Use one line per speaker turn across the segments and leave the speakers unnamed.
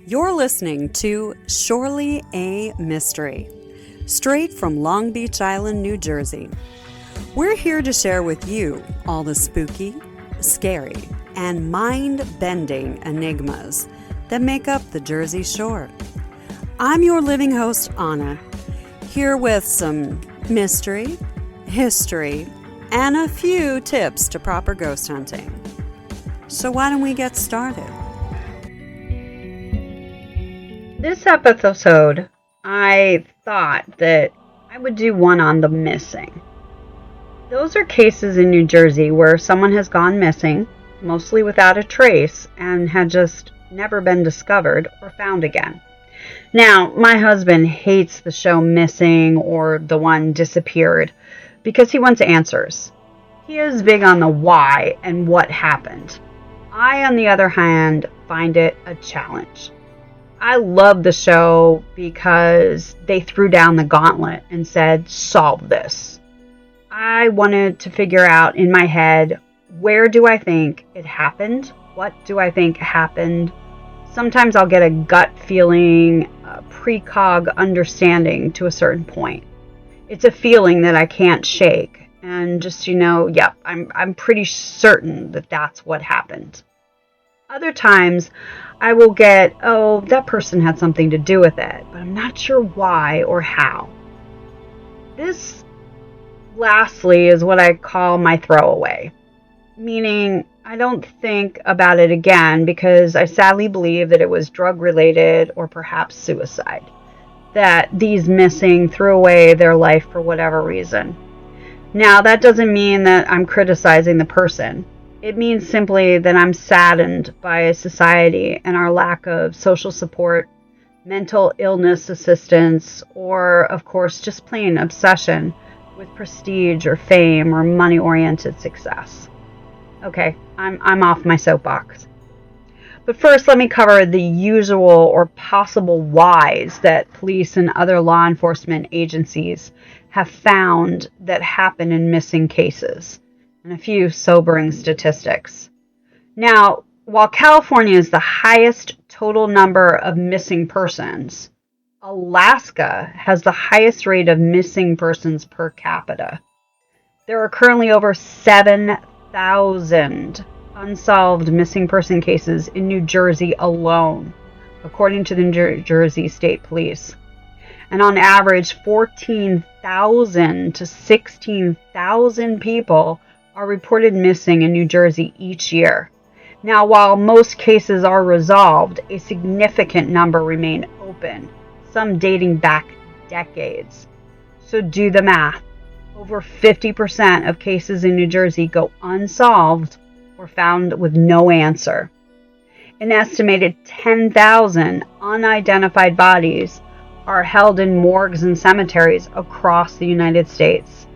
You're listening to Surely a Mystery, straight from Long Beach Island, New Jersey. We're here to share with you all the spooky, scary, and mind-bending enigmas that make up the Jersey Shore. I'm your living host, Anna, here with some mystery, history, and a few tips to proper ghost hunting. So why don't we get started? This episode, I thought that I would do one on the missing. Those are cases in New Jersey where someone has gone missing, mostly without a trace, and had just never been discovered or found again. Now, my husband hates the show Missing or the one Disappeared because he wants answers. He is big on the why and what happened. I, on the other hand, find it a challenge. I love the show because they threw down the gauntlet and said, solve this. I wanted to figure out in my head, where do I think it happened? What do I think happened? Sometimes I'll get a gut feeling, a precog understanding to a certain point. It's a feeling that I can't shake. And just, I'm pretty certain that that's what happened. Other times, I will get, that person had something to do with it, but I'm not sure why or how. This, lastly, is what I call my throwaway, meaning I don't think about it again because I sadly believe that it was drug-related or perhaps suicide, that these missing threw away their life for whatever reason. Now, that doesn't mean that I'm criticizing the person. It means simply that I'm saddened by society and our lack of social support, mental illness assistance, or, of course, just plain obsession with prestige or fame or money-oriented success. Okay, I'm off my soapbox. But first, let me cover the usual or possible whys that police and other law enforcement agencies have found that happen in missing cases, and a few sobering statistics. Now, while California is the highest total number of missing persons, Alaska has the highest rate of missing persons per capita. There are currently over 7,000 unsolved missing person cases in New Jersey alone, according to the New Jersey State Police. And on average, 14,000 to 16,000 people are reported missing in New Jersey each year. Now, while most cases are resolved, a significant number remain open, some dating back decades. So do the math. Over 50% of cases in New Jersey go unsolved or found with no answer. An estimated 10,000 unidentified bodies are held in morgues and cemeteries across the United States.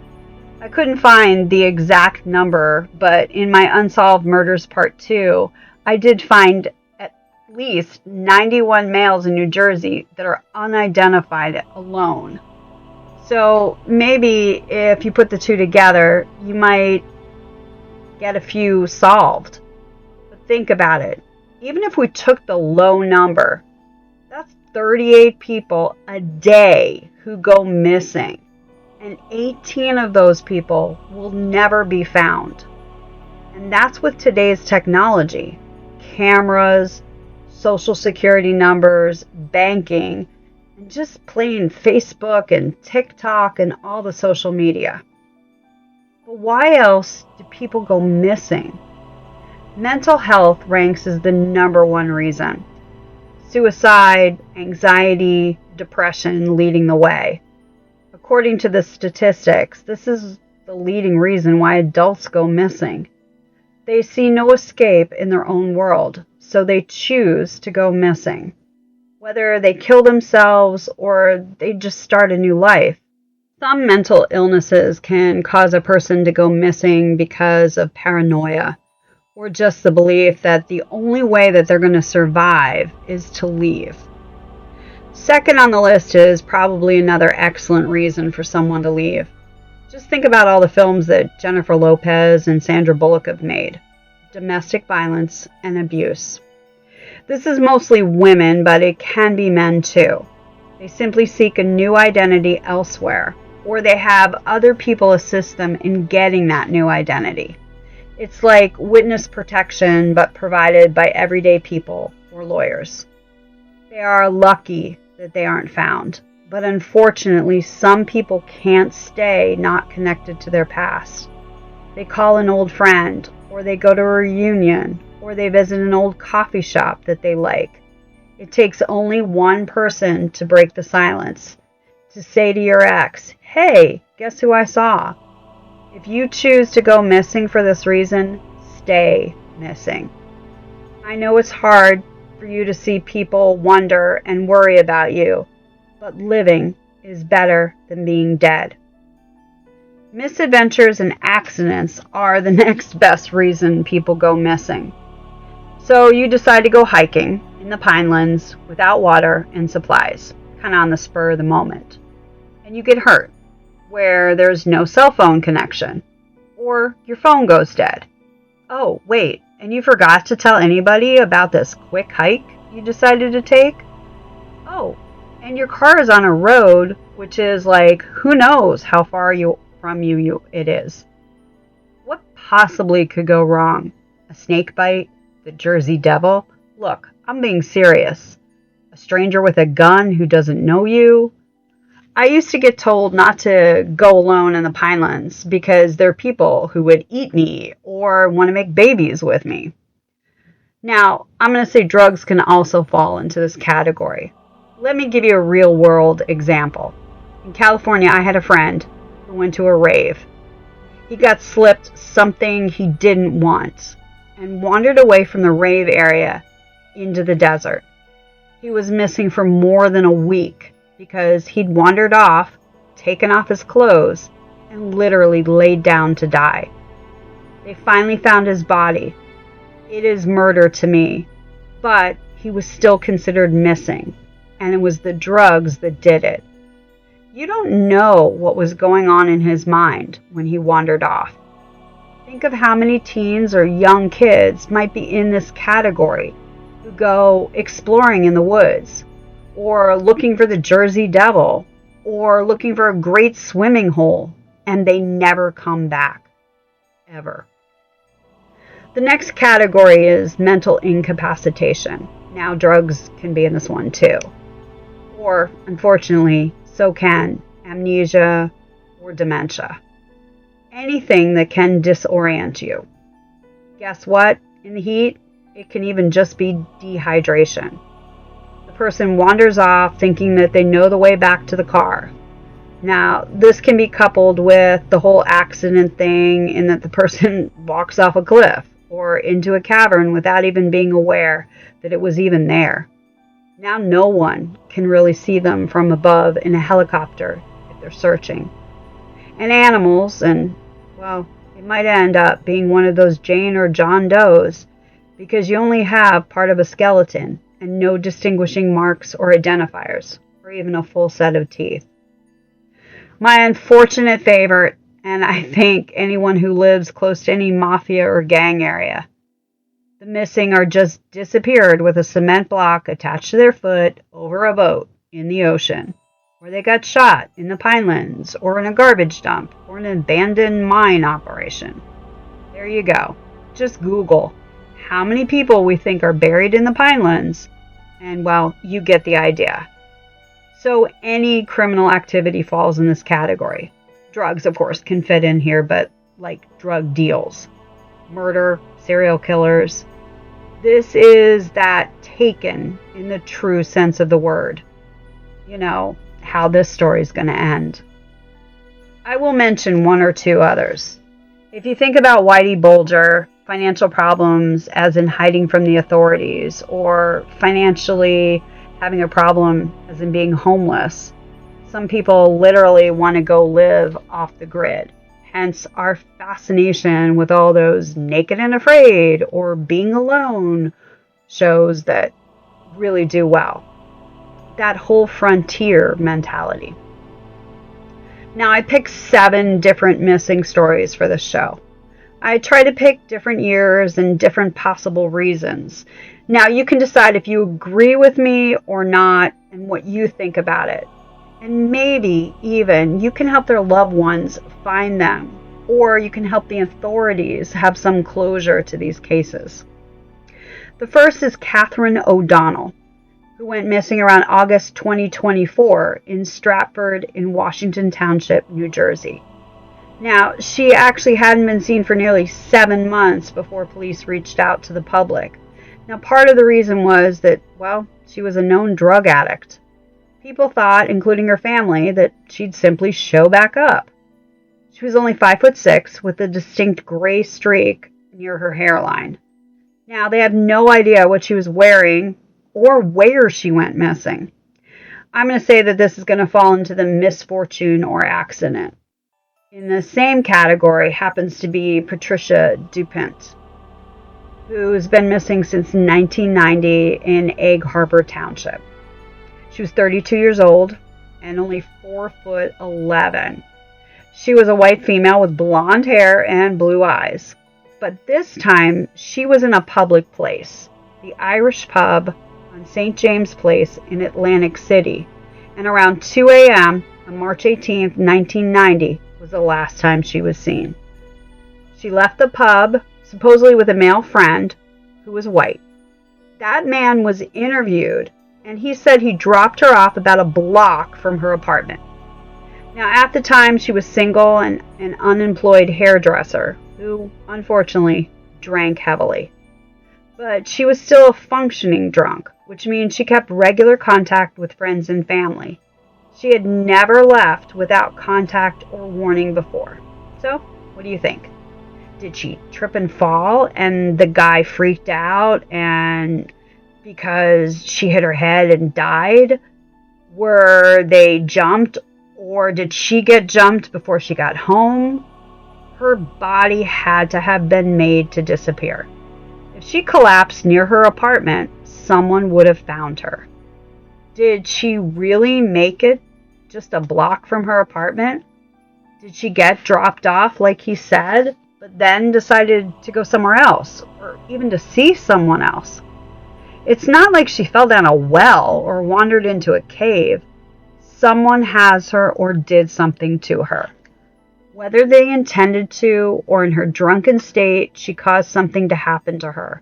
I couldn't find the exact number, but in my Unsolved Murders Part 2, I did find at least 91 males in New Jersey that are unidentified alone. So maybe if you put the two together, you might get a few solved. But think about it. Even if we took the low number, that's 38 people a day who go missing. And 18 of those people will never be found. And that's with today's technology. Cameras, social security numbers, banking, and just plain Facebook and TikTok and all the social media. But why else do people go missing? Mental health ranks as the number one reason. Suicide, anxiety, depression leading the way. According to the statistics, this is the leading reason why adults go missing. They see no escape in their own world, so they choose to go missing. Whether they kill themselves or they just start a new life. Some mental illnesses can cause a person to go missing because of paranoia, or just the belief that the only way that they're going to survive is to leave. Second on the list is probably another excellent reason for someone to leave. Just think about all the films that Jennifer Lopez and Sandra Bullock have made. Domestic violence and abuse. This is mostly women, but it can be men too. They simply seek a new identity elsewhere, or they have other people assist them in getting that new identity. It's like witness protection, but provided by everyday people or lawyers. They are lucky that they aren't found, but unfortunately, some people can't stay not connected to their past. They call an old friend, or they go to a reunion, or they visit an old coffee shop that they like. It takes only one person to break the silence, to say to your ex, "Hey, guess who I saw?" If you choose to go missing for this reason, stay missing. I know it's hard for you to see people wonder and worry about you, but living is better than being dead. Misadventures and accidents are the next best reason people go missing. So you decide to go hiking in the Pinelands without water and supplies, kind of on the spur of the moment. And you get hurt, where there's no cell phone connection, or your phone goes dead. Oh, wait, and you forgot to tell anybody about this quick hike you decided to take? Oh, and your car is on a road, which is like, who knows how far from you it is. What possibly could go wrong? A snake bite? The Jersey Devil? Look, I'm being serious. A stranger with a gun who doesn't know you? I used to get told not to go alone in the Pinelands because there are people who would eat me or want to make babies with me. Now, I'm going to say drugs can also fall into this category. Let me give you a real world example. In California, I had a friend who went to a rave. He got slipped something he didn't want and wandered away from the rave area into the desert. He was missing for more than a week because he'd wandered off, taken off his clothes, and literally laid down to die. They finally found his body. It is murder to me, but he was still considered missing, and it was the drugs that did it. You don't know what was going on in his mind when he wandered off. Think of how many teens or young kids might be in this category who go exploring in the woods, or looking for the Jersey Devil, or looking for a great swimming hole, and they never come back. Ever. The next category is mental incapacitation. Now drugs can be in this one too. Or, unfortunately, so can amnesia or dementia. Anything that can disorient you. Guess what? In the heat, it can even just be dehydration. The person wanders off thinking that they know the way back to the car. Now, this can be coupled with the whole accident thing in that the person walks off a cliff or into a cavern without even being aware that it was even there. Now no one can really see them from above in a helicopter if they're searching. And animals, and well, it might end up being one of those Jane or John Does because you only have part of a skeleton and no distinguishing marks or identifiers, or even a full set of teeth. My unfortunate favorite, and I think anyone who lives close to any mafia or gang area. The missing are just disappeared with a cement block attached to their foot over a boat in the ocean, or they got shot in the Pinelands, or in a garbage dump, or an abandoned mine operation. There you go. Just Google how many people we think are buried in the Pinelands, and well, you get the idea. So any criminal activity falls in this category. Drugs, of course, can fit in here, but like drug deals, murder, serial killers. This is that taken in the true sense of the word. You know, how this story is going to end. I will mention one or two others. If you think about Whitey Bulger, financial problems as in hiding from the authorities, or financially having a problem as in being homeless, some people literally want to go live off the grid. Hence our fascination with all those Naked and Afraid or Being Alone shows that really do well. That whole frontier mentality. Now I picked 7 different missing stories for this show. I try to pick different years and different possible reasons. Now, you can decide if you agree with me or not and what you think about it. And maybe even you can help their loved ones find them, or you can help the authorities have some closure to these cases. The first is Catherine O'Donnell, who went missing around August 2024 in Stratford in Washington Township, New Jersey. Now, she actually hadn't been seen for nearly 7 months before police reached out to the public. Now, part of the reason was that, well, she was a known drug addict. People thought, including her family, that she'd simply show back up. She was only 5'6", with a distinct gray streak near her hairline. Now, they have no idea what she was wearing or where she went missing. I'm going to say that this is going to fall into the misfortune or accident. In the same category happens to be Patricia DuPont, who's been missing since 1990 in Egg Harbor Township. She was 32 years old and only 4'11". She was a white female with blonde hair and blue eyes. But this time, she was in a public place, the Irish Pub on St. James Place in Atlantic City. And around 2 a.m. on March 18, 1990, was the last time she was seen. She left the pub, supposedly with a male friend who was white. That man was interviewed, and he said he dropped her off about a block from her apartment. Now, at the time, she was single and an unemployed hairdresser who, unfortunately, drank heavily. But she was still a functioning drunk, which means she kept regular contact with friends and family. She had never left without contact or warning before. So, what do you think? Did she trip and fall and the guy freaked out and because she hit her head and died? Were they jumped, or did she get jumped before she got home? Her body had to have been made to disappear. If she collapsed near her apartment, someone would have found her. Did she really make it just a block from her apartment? Did she get dropped off like he said, but then decided to go somewhere else, or even to see someone else? It's not like she fell down a well or wandered into a cave. Someone has her or did something to her. Whether they intended to or in her drunken state, she caused something to happen to her.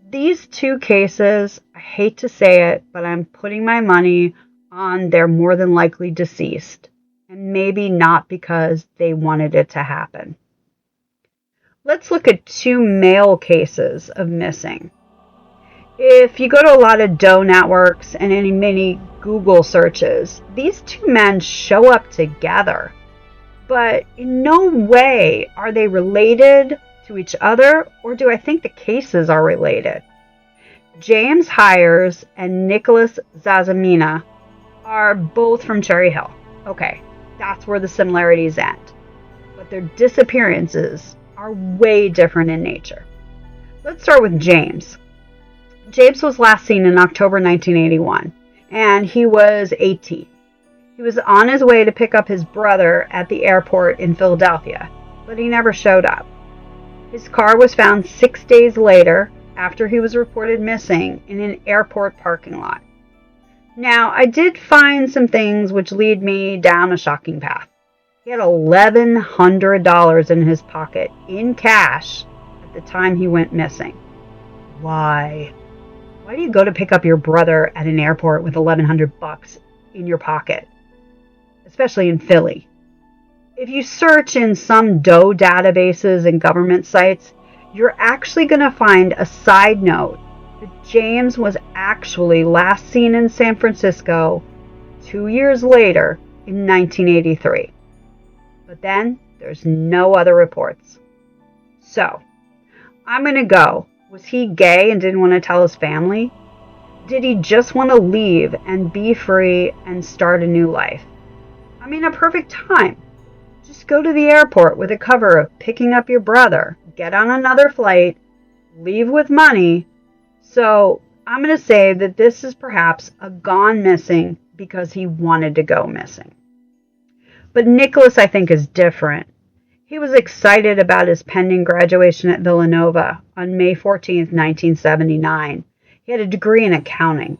These two cases, I hate to say it, but I'm putting my money on they're more than likely deceased, and maybe not because they wanted it to happen. Let's look at 2 male cases of missing. If you go to a lot of Doe networks and any many Google searches, these 2 men show up together. But in no way are they related to each other, or do I think the cases are related. James Hires and Nicholas Zazamina are both from Cherry Hill. Okay, that's where the similarities end. But their disappearances are way different in nature. Let's start with James. James was last seen in October 1981, and he was 18. He was on his way to pick up his brother at the airport in Philadelphia, but he never showed up. His car was found 6 days later after he was reported missing in an airport parking lot. Now, I did find some things which lead me down a shocking path. He had $1,100 in his pocket in cash at the time he went missing. Why? Why do you go to pick up your brother at an airport with $1,100 in your pocket? Especially in Philly. If you search in some Doe databases and government sites, you're actually going to find a side note that James was actually last seen in San Francisco 2 years later in 1983. But then there's no other reports. So, I'm going to go. Was he gay and didn't want to tell his family? Did he just want to leave and be free and start a new life? I mean, a perfect time. Just go to the airport with a cover of picking up your brother, get on another flight, leave with money. So I'm going to say that this is perhaps a gone missing because he wanted to go missing. But Nicholas, I think, is different. He was excited about his pending graduation at Villanova on May 14, 1979. He had a degree in accounting.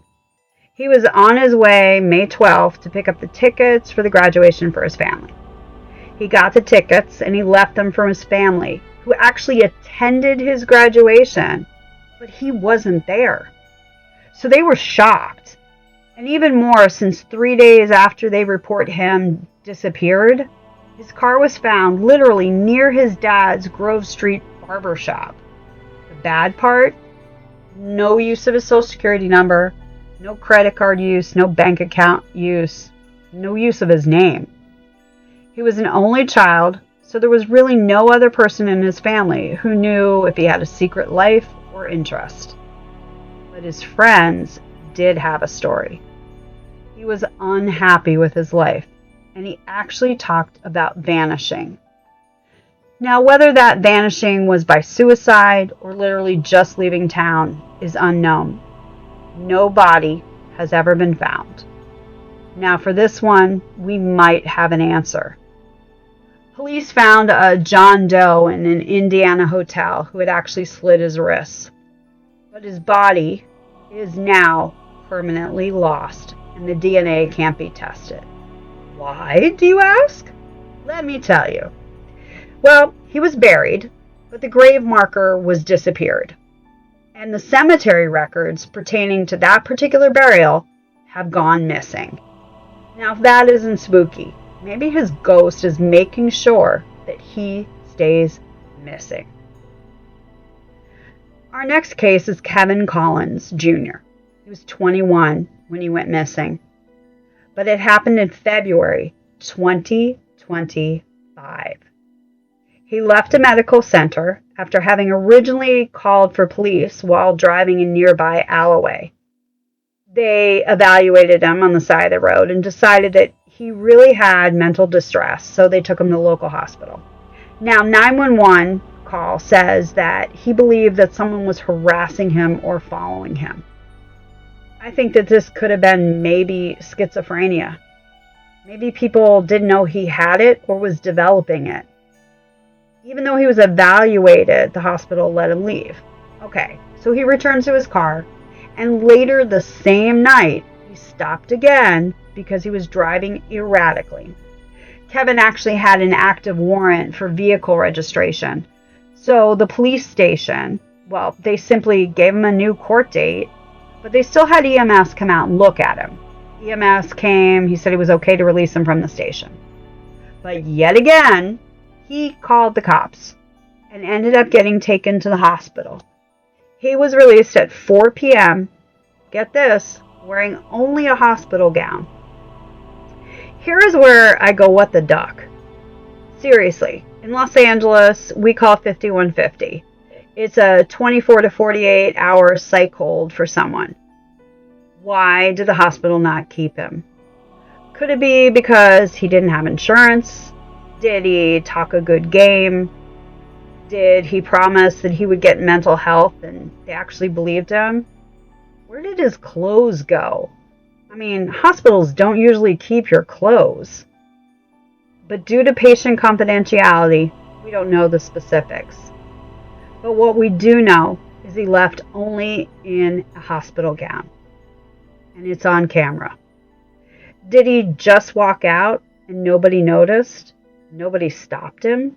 He was on his way May 12th to pick up the tickets for the graduation for his family. He got the tickets and he left them for his family, who actually attended his graduation, but he wasn't there. So they were shocked. And even more, since 3 days after they report him disappeared, his car was found literally near his dad's Grove Street barber shop. The bad part? No use of his social security number, no credit card use, no bank account use, no use of his name. He was an only child, so there was really no other person in his family who knew if he had a secret life or interest. But his friends did have a story. He was unhappy with his life, and he actually talked about vanishing. Now, whether that vanishing was by suicide or literally just leaving town is unknown. No body has ever been found. Now, for this one, we might have an answer. Police found a John Doe in an Indiana hotel who had actually slit his wrists. But his body is now permanently lost, and the DNA can't be tested. Why, do you ask? Let me tell you. Well, he was buried, but the grave marker was disappeared. And the cemetery records pertaining to that particular burial have gone missing. Now, if that isn't spooky, maybe his ghost is making sure that he stays missing. Our next case is Kevin Collins, Jr. He was 21 when he went missing. But it happened in February 2025. He left a medical center after having originally called for police while driving in nearby Alloway. They evaluated him on the side of the road and decided that he really had mental distress, so they took him to the local hospital. Now, 911 call says that he believed that someone was harassing him or following him. I think that this could have been maybe schizophrenia. Maybe people didn't know he had it or was developing it. Even though he was evaluated, the hospital let him leave. Okay, so he returns to his car, and later the same night, he stopped again because he was driving erratically. Kevin actually had an active warrant for vehicle registration. So the police station, well, they simply gave him a new court date, but they still had EMS come out and look at him. EMS came, he said it was okay to release him from the station. But yet again, he called the cops and ended up getting taken to the hospital. He was released at 4 p.m., get this, wearing only a hospital gown. Here is where I go, what the duck? Seriously, in Los Angeles, we call 5150. It's a 24 to 48 hour psych hold for someone. Why did the hospital not keep him? Could it be because he didn't have insurance? Did he talk a good game? Did he promise that he would get mental health and they actually believed him? Where did his clothes go? I mean, hospitals don't usually keep your clothes. But due to patient confidentiality, we don't know the specifics. But what we do know is he left only in a hospital gown. And it's on camera. Did he just walk out and nobody noticed? Nobody stopped him?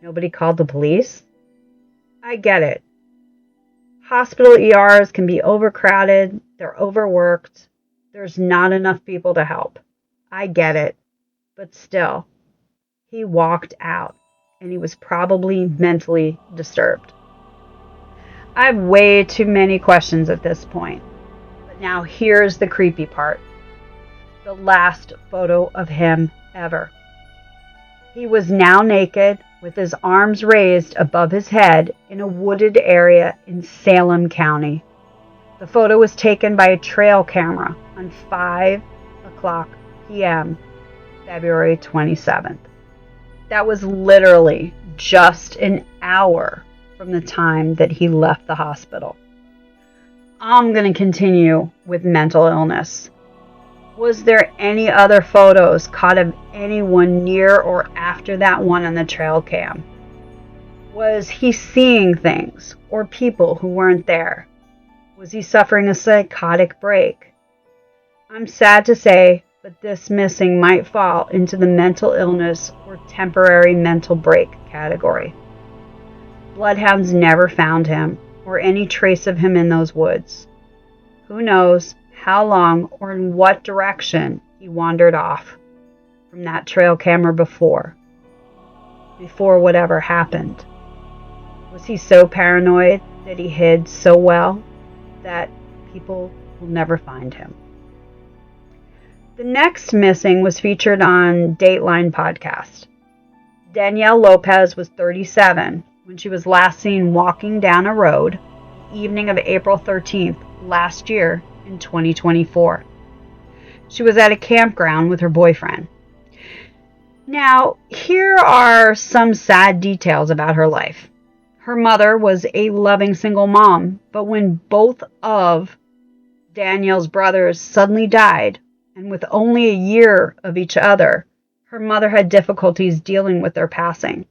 Nobody called the police? I get it. Hospital ERs can be overcrowded, they're overworked, there's not enough people to help. I get it. But still, he walked out and he was probably mentally disturbed. I have way too many questions at this point. But now here's the creepy part. The last photo of him ever. He was now naked with his arms raised above his head in a wooded area in Salem County. The photo was taken by a trail camera on 5:00 p.m., February 27th. That was literally just an hour from the time that he left the hospital. I'm going to continue with mental illness. Was there any other photos caught of anyone near or after that one on the trail cam? Was he seeing things or people who weren't there? Was he suffering a psychotic break? I'm sad to say, but this missing might fall into the mental illness or temporary mental break category. Bloodhounds never found him or any trace of him in those woods. Who knows how long or in what direction he wandered off from that trail camera before whatever happened. Was he so paranoid that he hid so well that people will never find him? The next missing was featured on Dateline podcast. Danielle Lopez was 37 when she was last seen walking down a road the evening of April 13th last year in 2024. She was at a campground with her boyfriend. Now, here are some sad details about her life. Her mother was a loving single mom, but when both of Danielle's brothers suddenly died, and with only a year of each other, her mother had difficulties dealing with their passing.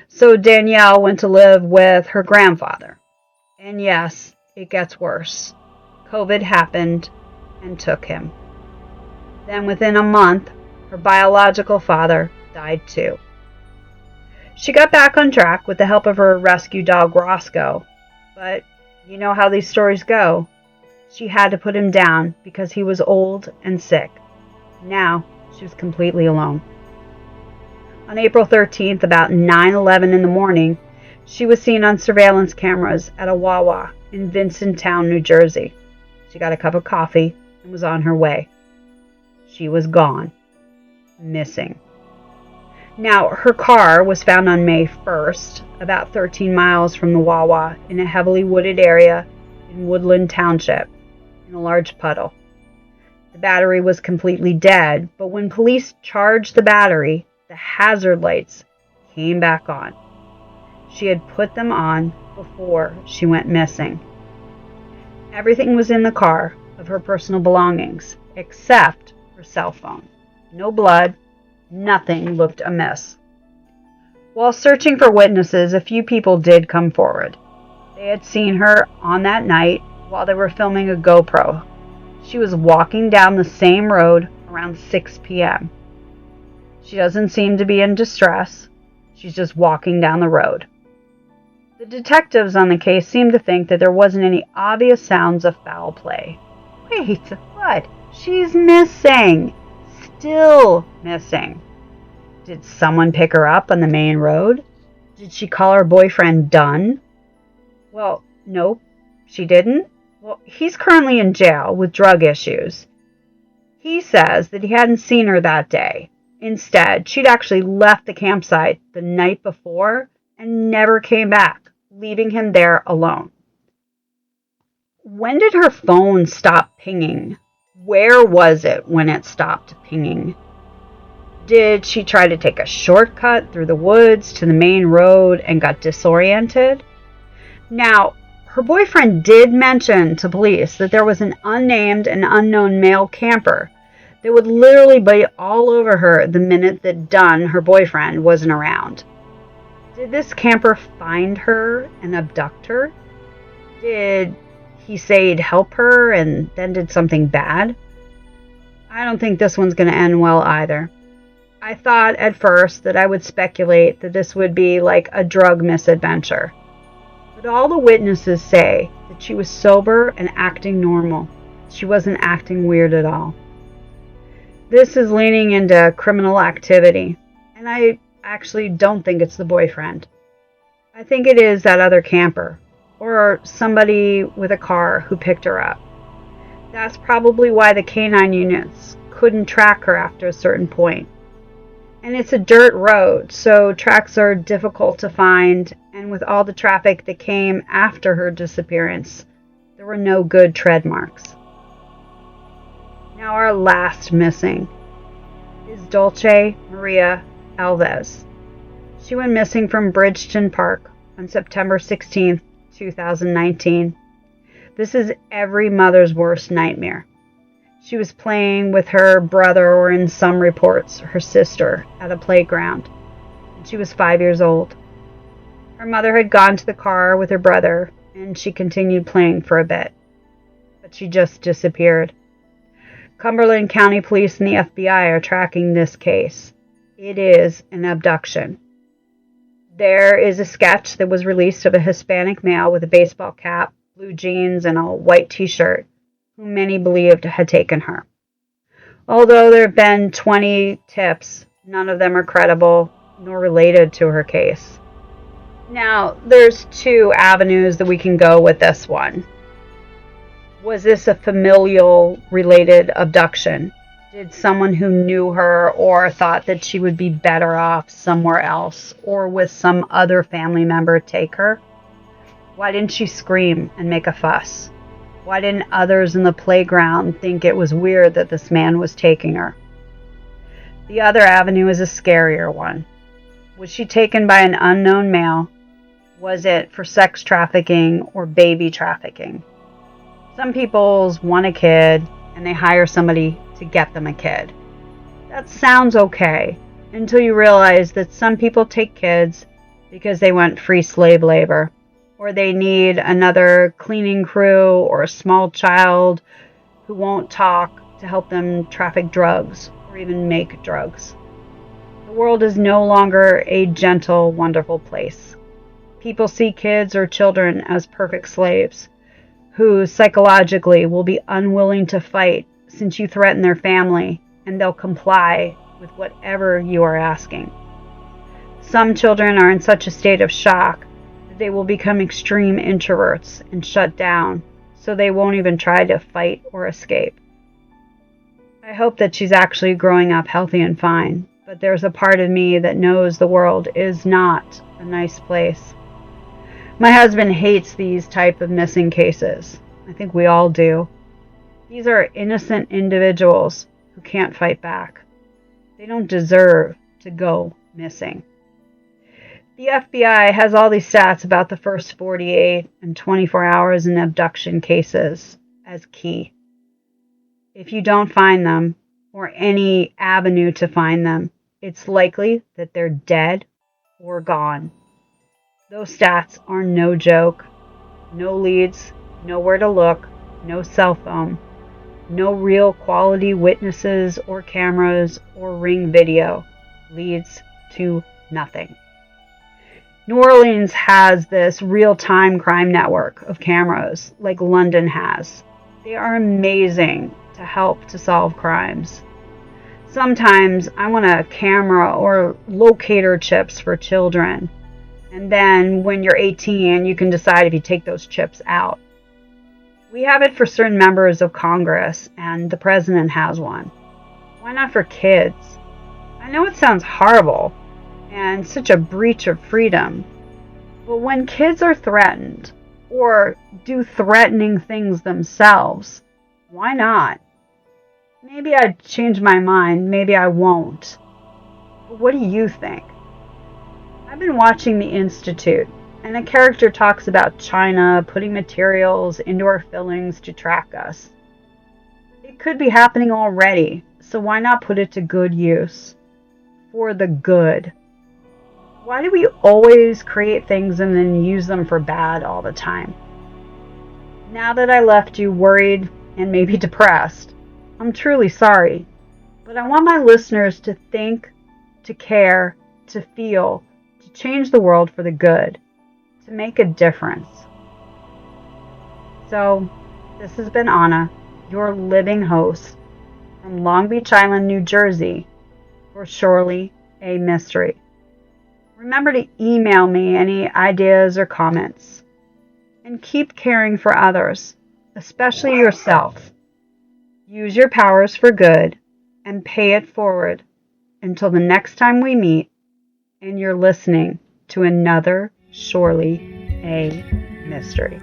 So Danielle went to live with her grandfather. And yes, it gets worse. COVID happened and took him. Then within a month, her biological father died too. She got back on track with the help of her rescue dog Roscoe, but you know how these stories go. She had to put him down because he was old and sick. Now, she was completely alone. On April 13th, about 9:11 in the morning, she was seen on surveillance cameras at a Wawa in Vincenttown, New Jersey. She got a cup of coffee and was on her way. She was gone. Missing. Now, her car was found on May 1st, about 13 miles from the Wawa, in a heavily wooded area in Woodland Township, in a large puddle. The battery was completely dead, but when police charged the battery, the hazard lights came back on. She had put them on before she went missing. Everything was in the car of her personal belongings, except her cell phone. No blood, nothing looked amiss. While searching for witnesses, a few people did come forward. They had seen her on that night while they were filming a GoPro. She was walking down the same road around 6 p.m. She doesn't seem to be in distress. She's just walking down the road. The detectives on the case seemed to think that there wasn't any obvious sounds of foul play. Wait, what? She's missing. Still missing. Did someone pick her up on the main road? Did she call her boyfriend Dunn? Well, nope, she didn't. Well, he's currently in jail with drug issues. He says that he hadn't seen her that day. Instead, she'd actually left the campsite the night before and never came back, leaving him there alone. When did her phone stop pinging? Where was it when it stopped pinging? Did she try to take a shortcut through the woods to the main road and got disoriented? Now, her boyfriend did mention to police that there was an unnamed and unknown male camper that would literally be all over her the minute that Dunn, her boyfriend, wasn't around. Did this camper find her and abduct her? Did he say he'd help her and then did something bad? I don't think this one's going to end well either. I thought at first that I would speculate that this would be like a drug misadventure. But all the witnesses say that she was sober and acting normal. She wasn't acting weird at all. This is leaning into criminal activity, and I actually don't think it's the boyfriend. I think it is that other camper, or somebody with a car who picked her up. That's probably why the canine units couldn't track her after a certain point. And it's a dirt road, so tracks are difficult to find, and with all the traffic that came after her disappearance, there were no good tread marks. Now our last missing is Dulce Maria Alves. She went missing from Bridgeton Park on September 16th, 2019. This is every mother's worst nightmare. She was playing with her brother, or in some reports, her sister, at a playground. She was 5 years old. Her mother had gone to the car with her brother, and she continued playing for a bit. But she just disappeared. Cumberland County Police and the FBI are tracking this case. It is an abduction. There is a sketch that was released of a Hispanic male with a baseball cap, blue jeans, and a white t-shirt, who many believed had taken her. Although there have been 20 tips, none of them are credible nor related to her case. Now, there's two avenues that we can go with this one. Was this a familial related abduction? Did someone who knew her or thought that she would be better off somewhere else or with some other family member take her? Why didn't she scream and make a fuss? Why didn't others in the playground think it was weird that this man was taking her? The other avenue is a scarier one. Was she taken by an unknown male? Was it for sex trafficking or baby trafficking? Some people want a kid and they hire somebody to get them a kid. That sounds okay until you realize that some people take kids because they want free slave labor, or they need another cleaning crew or a small child who won't talk to help them traffic drugs or even make drugs. The world is no longer a gentle, wonderful place. People see kids or children as perfect slaves who psychologically will be unwilling to fight since you threaten their family, and they'll comply with whatever you are asking. Some children are in such a state of shock that they will become extreme introverts and shut down, so they won't even try to fight or escape. I hope that she's actually growing up healthy and fine, but there's a part of me that knows the world is not a nice place. My husband hates these type of missing cases. I think we all do. These are innocent individuals who can't fight back. They don't deserve to go missing. The FBI has all these stats about the first 48 and 24 hours in abduction cases as key. If you don't find them, or any avenue to find them, it's likely that they're dead or gone. Those stats are no joke. No leads, nowhere to look, no cell phone, no real quality witnesses or cameras or Ring video. Leads to nothing. New Orleans has this real-time crime network of cameras like London has. They are amazing to help to solve crimes. Sometimes I want a camera or locator chips for children. And then when you're 18, you can decide if you take those chips out. We have it for certain members of Congress, and the president has one. Why not for kids? I know it sounds horrible and such a breach of freedom, but when kids are threatened or do threatening things themselves, why not? Maybe I'd change my mind, maybe I won't. But what do you think? I've been watching The Institute, and a character talks about China putting materials into our fillings to track us. It could be happening already, so why not put it to good use? For the good. Why do we always create things and then use them for bad all the time? Now that I left you worried and maybe depressed, I'm truly sorry. But I want my listeners to think, to care, to feel, to change the world for the good, to make a difference. So, this has been Anna, your living host from Long Beach Island, New Jersey, for Surely a Mystery. Remember to email me any ideas or comments. And keep caring for others, especially yourself. Use your powers for good and pay it forward until the next time we meet and you're listening to another Surely a Mystery.